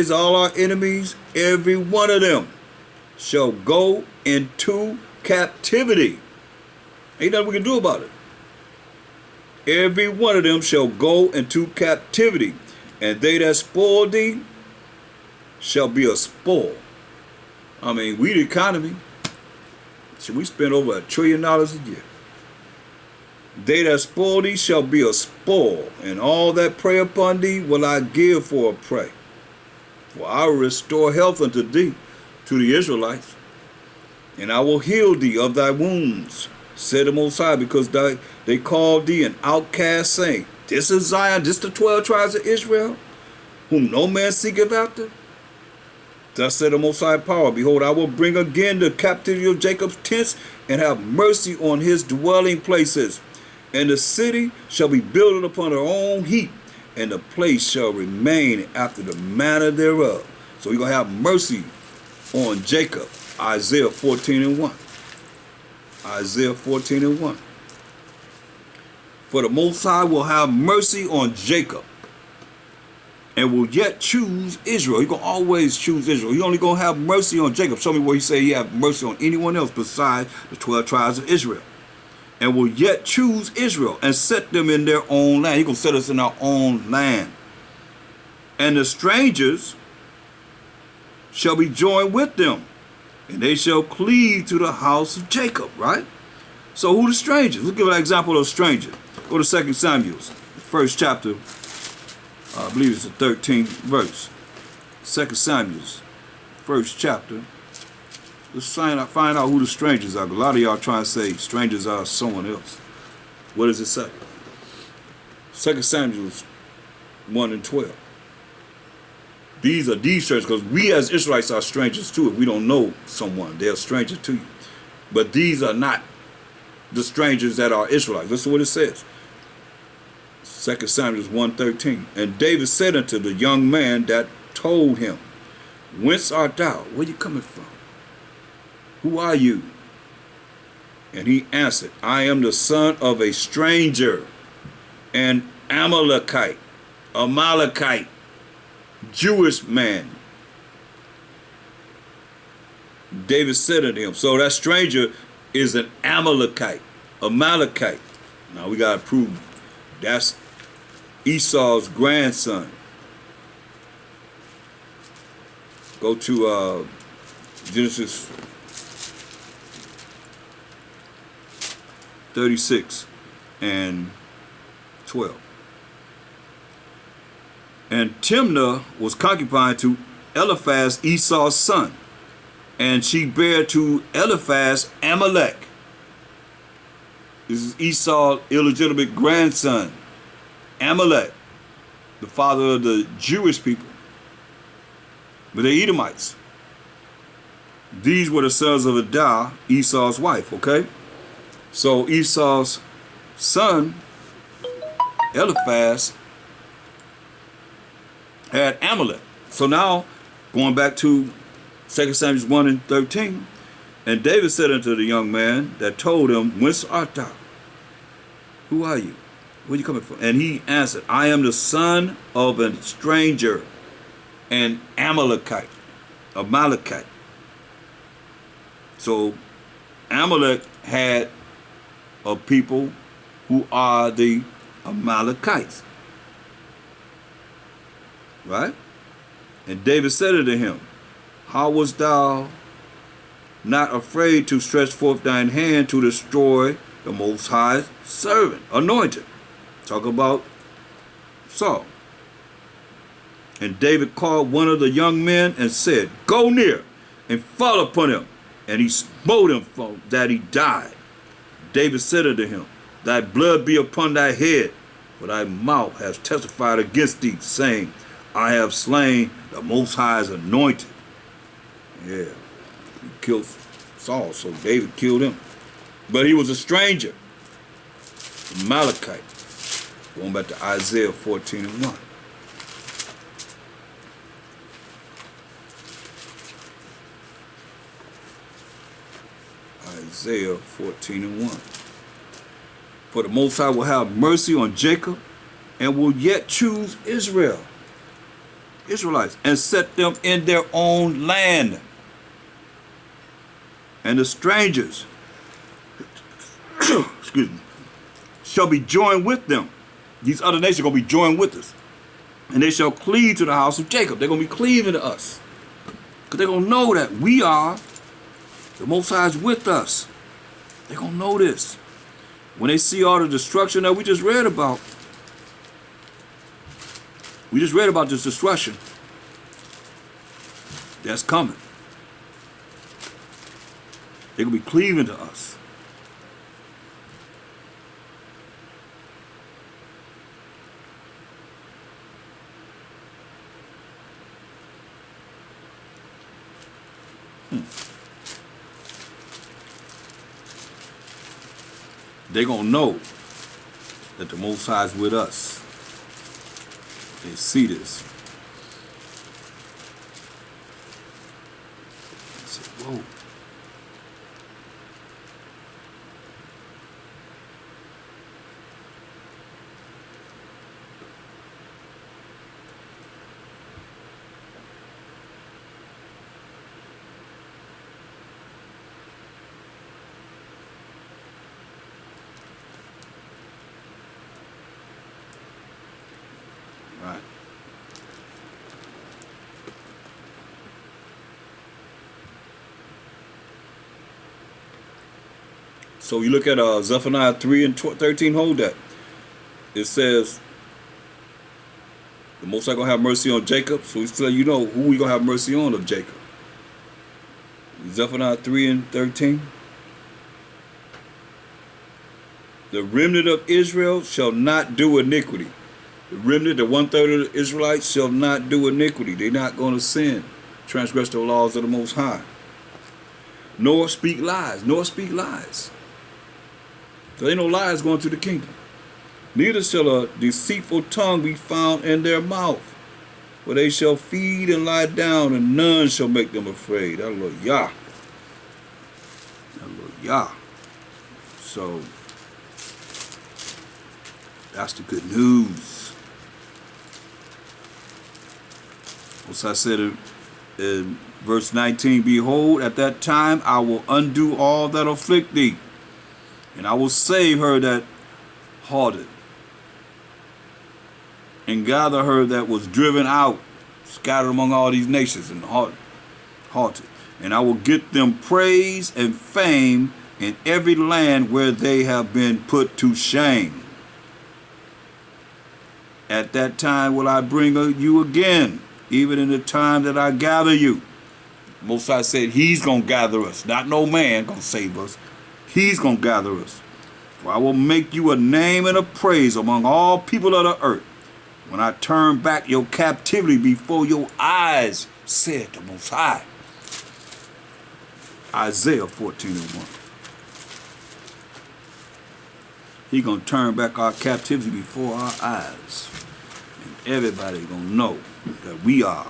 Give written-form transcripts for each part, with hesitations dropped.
all our enemies, every one of them shall go into captivity. Ain't nothing we can do about it. Every one of them shall go into captivity, and they that spoil thee shall be a spoil. I mean, we the economy. Should we spend over $1 trillion a year? They that spoil thee shall be a spoil, and all that prey upon thee will I give for a prey. For I will restore health unto thee, to the Israelites, and I will heal thee of thy wounds, said the Most High, because they called thee an outcast, saying, This is Zion, this the 12 tribes of Israel, whom no man seeketh after. Thus said the Most High Power, Behold, I will bring again the captivity of Jacob's tents, and have mercy on his dwelling places. And the city shall be built upon her own heap, and the place shall remain after the manner thereof. So you're going to have mercy on Jacob. Isaiah 14:1. Isaiah 14:1. For the Most High will have mercy on Jacob, and will yet choose Israel. He's going to always choose Israel. He's only going to have mercy on Jacob. Show me where he say he have mercy on anyone else besides the 12 tribes of Israel. And will yet choose Israel and set them in their own land. He's going to set us in our own land. And the strangers shall be joined with them, and they shall cleave to the house of Jacob, right? So who the strangers? Let's give an example of strangers. Go to 2 Samuel, the first chapter, I believe it's the 13th verse. 2 Samuel, first chapter. Let's find out who the strangers are. A lot of y'all trying to say strangers are someone else. What does it say? 2 Samuel 1:12. These are these strangers, because we as Israelites are strangers too. If we don't know someone, they're strangers to you. But these are not the strangers that are Israelites. Listen to what it says. 2 Samuel 1:13. And David said unto the young man that told him, Whence art thou? Where you coming from? Who are you? And he answered, I am the son of a stranger, an Amalekite, Jewish man. David said unto him, so that stranger is an Amalekite. Now we got to prove that's Esau's grandson. Go to Genesis 36 and 12. And Timnah was concubine to Eliphaz, Esau's son, and she bare to Eliphaz Amalek. This is Esau's illegitimate grandson, Amalek, the father of the Jewish people, but they're Edomites. These were the sons of Adah, Esau's wife, okay? So Esau's son, Eliphaz, had Amalek. So now, going back to 2 Samuel 1:13, and David said unto the young man that told him, Whence art thou? Who are you? Where you coming from? And he answered, I am the son of a stranger, an Amalekite. So Amalek had a people who are the Amalekites. Right? And David said unto him, How wast thou not afraid to stretch forth thine hand to destroy the Most High's servant, anointed? Talk about Saul. And David called one of the young men and said, Go near and fall upon him. And he smote him so that he died. David said unto him, Thy blood be upon thy head, for thy mouth has testified against thee, saying, I have slain the Most High's anointed. Yeah, he killed Saul, so David killed him. But he was a stranger, Amalekite. Going back to Isaiah 14:1. Isaiah 14:1. For the Most High will have mercy on Jacob, and will yet choose Israel. Israelites, and set them in their own land. And the strangers excuse me, shall be joined with them. These other nations are going to be joined with us. And they shall cleave to the house of Jacob. They're going to be cleaving to us. Because they're going to know that we are, the Most High is with us. They're going to know this. When they see all the destruction that we just read about, this destruction that's coming. They're going to be cleaving to us. They're going to know that the Most High is with us. They see this. They say, whoa. Right. So you look at Zephaniah 3 and 13, hold that. It says, the Most High gonna have mercy on Jacob. So he's telling you know who we gonna have mercy on of Jacob. Zephaniah 3 and 13. The remnant of Israel shall not do iniquity. The remnant, the 1/3 of the Israelites shall not do iniquity. They're not going to sin, transgress the laws of the Most High. Nor speak lies. So ain't no lies going to the kingdom. Neither shall a deceitful tongue be found in their mouth. For they shall feed and lie down, and none shall make them afraid. Hallelujah. Hallelujah. So that's the good news. As I said in verse 19, behold, at that time I will undo all that afflict thee, and I will save her that halted, and gather her that was driven out, scattered among all these nations, and halted. And I will get them praise and fame in every land where they have been put to shame. At that time will I bring you again, even in the time that I gather you. Most High said he's going to gather us. Not no man going to save us. He's going to gather us. For I will make you a name and a praise among all people of the earth, when I turn back your captivity before your eyes, said the Most High. Isaiah 14 and 1. He's going to turn back our captivity before our eyes. And everybody going to know that we are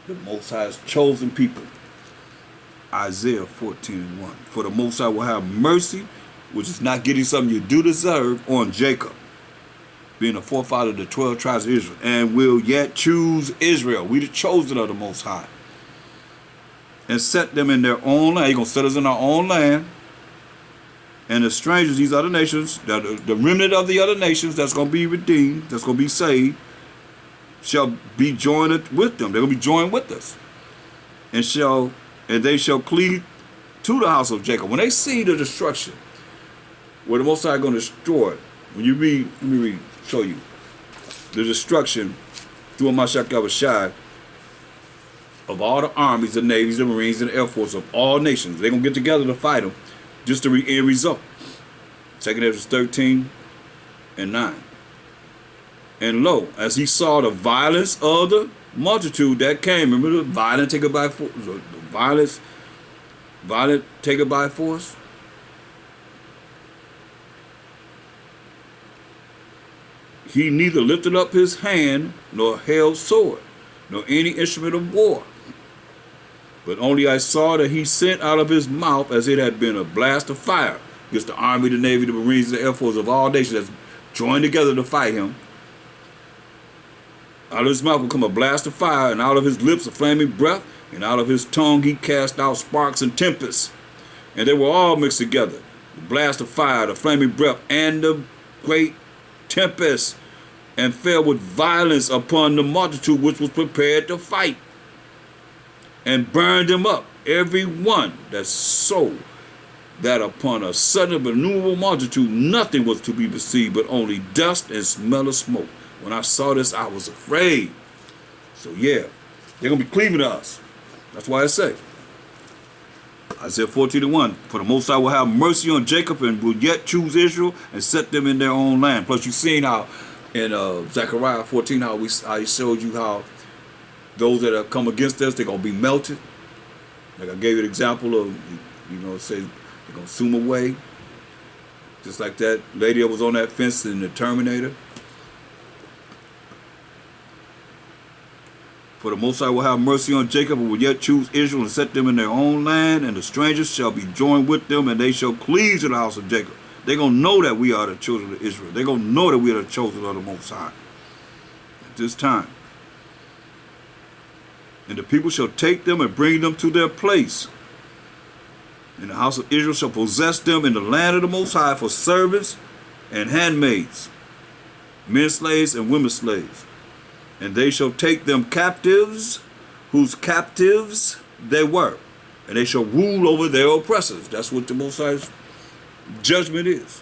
the Most High's chosen people. Isaiah 14 and 1. For the Most High will have mercy, which is not getting something you do deserve, on Jacob, being a forefather of the 12 tribes of Israel, and will yet choose Israel. We the chosen of the Most High. And set them in their own land. He's going to set us in our own land. And the strangers, these other nations, the remnant of the other nations that's going to be redeemed, that's going to be saved, shall be joined with them. They're going to be joined with us. And they shall cleave to the house of Jacob. When they see the destruction, where the Most High is going to destroy, when you read, show you, the destruction through H.O.I of all the armies, the navies, the marines, and the air force of all nations. They're going to get together to fight them, just the end result. 2 Ezra 13 and 9. And lo, as he saw the violence of the multitude that came, remember the violent taken by force, the violent taken by force? He neither lifted up his hand, nor held sword, nor any instrument of war. But only I saw that he sent out of his mouth as it had been a blast of fire against the army, the navy, the marines, the air force of all nations that's joined together to fight him. Out of his mouth will come a blast of fire, and out of his lips a flaming breath, and out of his tongue he cast out sparks and tempests. And they were all mixed together, the blast of fire, the flaming breath, and the great tempest, and fell with violence upon the multitude which was prepared to fight, and burned them up, every one that so that upon a sudden innumerable multitude nothing was to be perceived but only dust and smell of smoke. When I saw this, I was afraid. So yeah, they're going to be cleaving to us. That's why I say, Isaiah 14:1, for the Most High will have mercy on Jacob and will yet choose Israel and set them in their own land. Plus, you've seen how in Zechariah 14, how I showed you how those that have come against us, they're going to be melted. Like I gave you an example of, it says they're going to zoom away. Just like that lady that was on that fence in the Terminator. For the Most High will have mercy on Jacob and will yet choose Israel and set them in their own land, and the strangers shall be joined with them, and they shall cleave to the house of Jacob. They're going to know that we are the children of Israel. They're going to know that we are the chosen of the Most High at this time. And the people shall take them and bring them to their place. And the house of Israel shall possess them in the land of the Most High for servants and handmaids, men slaves and women slaves. And they shall take them captives, whose captives they were. And they shall rule over their oppressors. That's what the Most High's judgment is.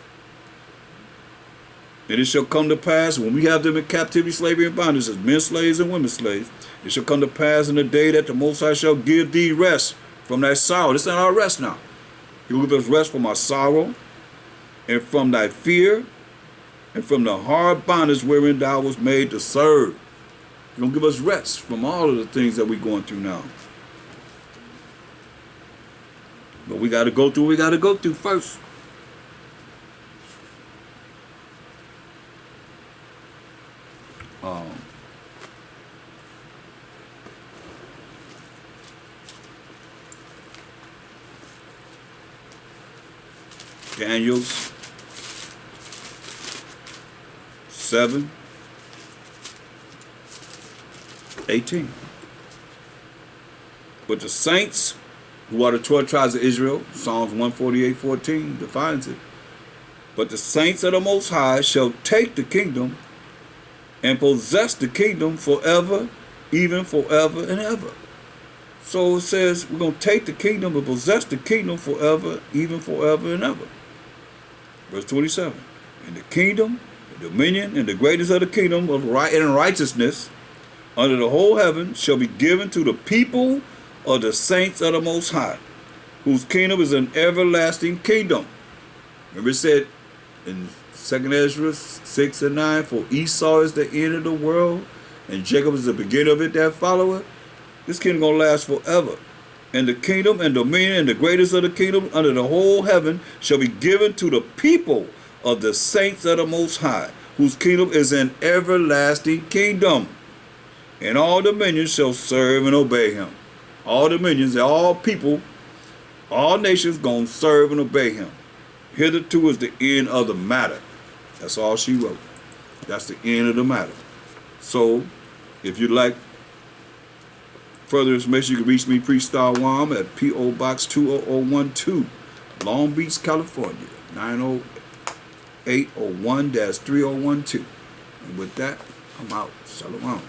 And it shall come to pass, when we have them in captivity, slavery, and bondage, as men slaves and women slaves, it shall come to pass in the day that the Most High shall give thee rest from thy sorrow. This is not our rest now. He will give us rest from our sorrow, and from thy fear, and from the hard bondage wherein thou was made to serve. He's going to give us rest from all of the things that we're going through now. But we got to go through what we got to go through first. Daniel's 7:18. But the saints, who are the 12 tribes of Israel, Psalms 148:14 defines it. But the saints of the Most High shall take the kingdom and possess the kingdom forever, even forever and ever. So it says we're going to take the kingdom and possess the kingdom forever, even forever and ever. Verse 27. And the kingdom, the dominion, and the greatness of the kingdom of right and righteousness under the whole heaven shall be given to the people of the saints of the Most High, whose kingdom is an everlasting kingdom. Remember it said in 2 Ezra 6:9, for Esau is the end of the world, and Jacob is the beginning of it that followeth. This kingdom going to last forever. And the kingdom and dominion and the greatest of the kingdom under the whole heaven shall be given to the people of the saints of the Most High, whose kingdom is an everlasting kingdom. And all dominions shall serve and obey him. All dominions, all people, all nations going to serve and obey him. Hitherto is the end of the matter. That's all she wrote. That's the end of the matter. So, if you'd like further information, you can reach me, Priest Thaahwam, at P.O. Box 20012, Long Beach, California, 90801-3012. And with that, I'm out. Shalom.